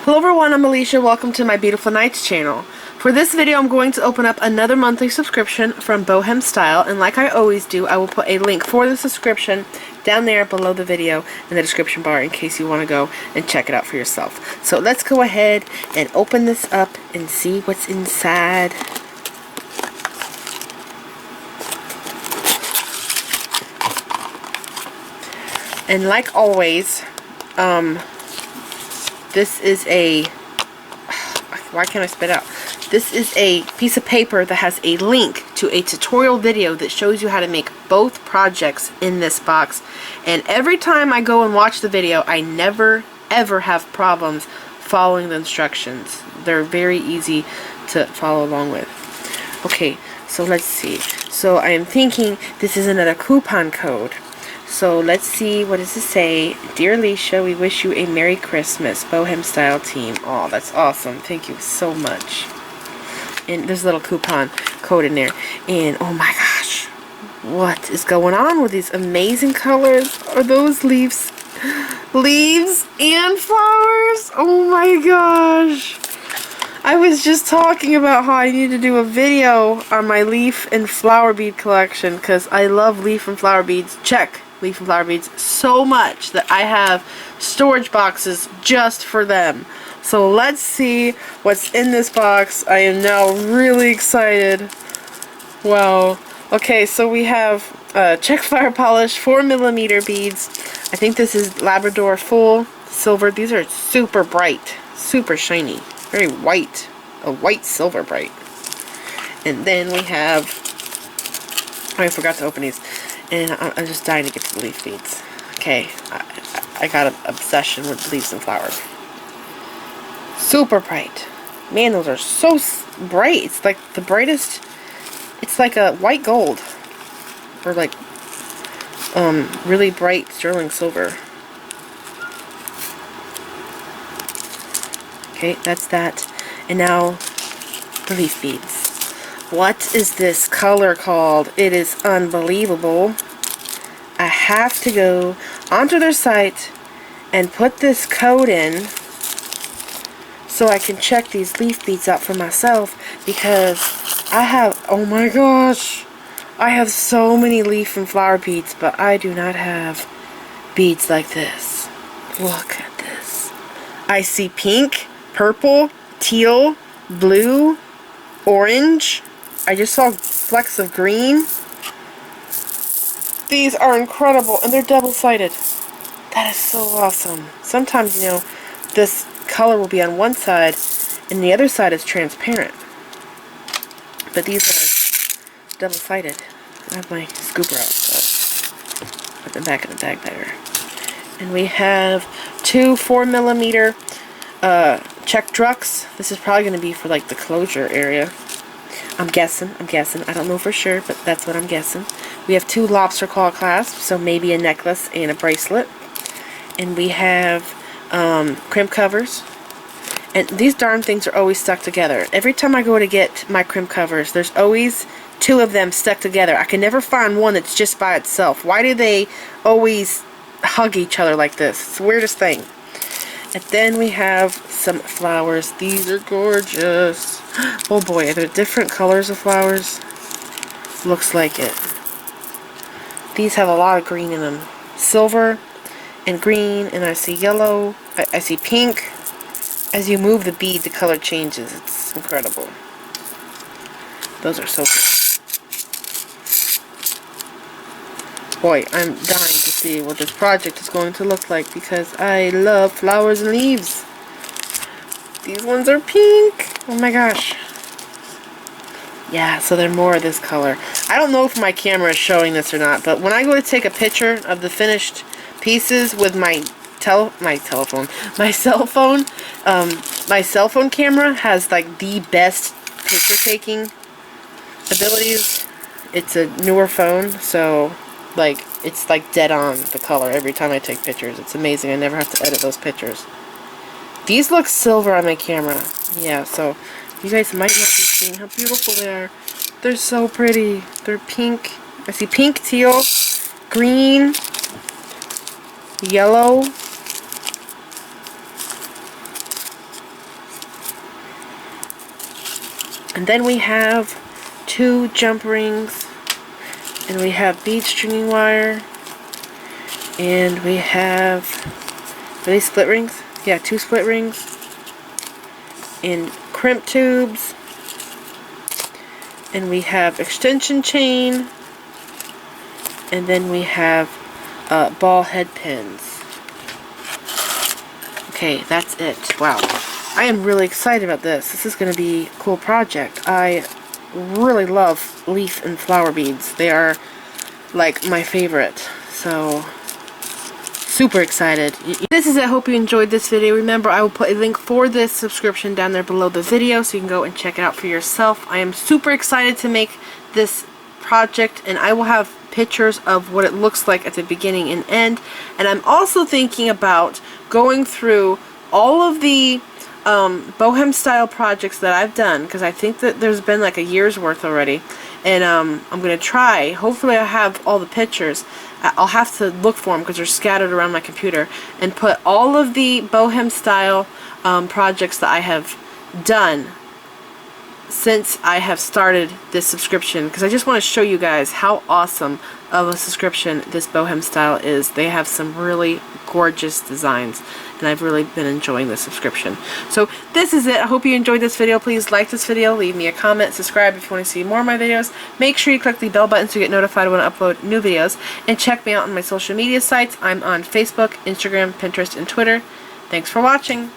Hello everyone, I'm Alicia. Welcome to my Beautiful Nights channel. For this video, I'm going to open up another monthly subscription from Bohemstyle, and like I always do, I will put a link for the subscription down there below the video in the description bar in case you want to go and check it out for yourself. So let's go ahead and open this up and see what's inside. And like always, this is a, why can't I spit out? This is a piece of paper that has a link to a tutorial video that shows you how to make both projects in this box. And every time I go and watch the video, I never ever have problems following the instructions. They're very easy to follow along with. Okay, so let's see. So I am thinking this is another coupon code. So let's see, what does it say? Dear Alicia, we wish you a Merry Christmas, Bohemstyle team. Oh, that's awesome. Thank you so much. And there's a little coupon code in there. And oh my gosh, what is going on with these amazing colors? Are those leaves? Leaves and flowers? Oh my gosh. I was just talking about how I need to do a video on my leaf and flower bead collection because I love leaf and flower beads. Check. Leaf and flower beads so much that I have storage boxes just for them. So let's see what's in this box. I am now really excited. Wow. Okay, so we have check flower polish 4mm beads. I think this is Labrador full silver. These are super bright, super shiny, very white, a white silver bright. And then we have, I forgot to open these. And I'm just dying to get to the leaf beads. Okay, I got an obsession with leaves and flowers. Super bright. Man, those are so bright. It's like the brightest. It's like a white gold. Or like really bright sterling silver. Okay, that's that. And now the leaf beads. What is this color called? It is unbelievable. I have to go onto their site and put this code in so I can check these leaf beads out for myself because I have, oh my gosh, I have so many leaf and flower beads, but I do not have beads like this. Look at this. I see pink, purple, teal, blue, orange. I just saw flecks of green. These are incredible, and they're double-sided. That is so awesome. Sometimes, you know, this color will be on one side, and the other side is transparent. But these are double-sided. I have my scooper out, so put them back in the bag better. And we have two 4mm check drucks. This is probably going to be for, like, the closure area. I'm guessing. I don't know for sure, but that's what I'm guessing. We have two lobster claw clasps, so maybe a necklace and a bracelet. And we have crimp covers. And these darn things are always stuck together. Every time I go to get my crimp covers, there's always two of them stuck together. I can never find one that's just by itself. Why do they always hug each other like this? It's the weirdest thing. And then we have some flowers. These are gorgeous. Oh boy, are there different colors of flowers? Looks like it. These have a lot of green in them. Silver and green, and I see yellow. I see pink. As you move the bead, the color changes. It's incredible. Those are so good. Boy, I'm dying to see what this project is going to look like because I love flowers and leaves. These ones are pink. Oh my gosh. Yeah, so they're more of this color. I don't know if my camera is showing this or not, but when I go to take a picture of the finished pieces with my cell phone camera has like the best picture taking abilities. It's a newer phone, so like it's like dead on the color every time I take pictures. It's amazing. I never have to edit those pictures. These look silver on my camera. Yeah, so you guys might not be seeing how beautiful they are. They're so pretty. They're pink. I see pink, teal, green, yellow, And then we have 2 jump rings, and we have bead stringing wire, and we have, are these split rings? Yeah, 2 split rings, and crimp tubes, and we have extension chain, and then we have ball head pins. Okay, that's it. Wow. I am really excited about this. This is going to be a cool project. I really love leaf and flower beads. They are like my favorite. So, super excited. This is it. I hope you enjoyed this video. Remember, I will put a link for this subscription down there below the video so you can go and check it out for yourself. I am super excited to make this project, and I will have pictures of what it looks like at the beginning and end. And I'm also thinking about going through all of the Bohemstyle projects that I've done, because I think that there's been like a year's worth already, and I'm going to try, hopefully I have all the pictures. I'll have to look for them because they're scattered around my computer, and put all of the Bohemstyle projects that I have done since I have started this subscription, because I just want to show you guys how awesome of a subscription this Bohemstyle is. They have some really gorgeous designs, and I've really been enjoying this subscription. So this is it. I hope you enjoyed this video. Please like this video, leave me a comment, subscribe if you want to see more of my videos. Make sure you click the bell button so you get notified when I upload new videos, and check me out on my social media sites. I'm on Facebook, Instagram, Pinterest, and Twitter. Thanks for watching.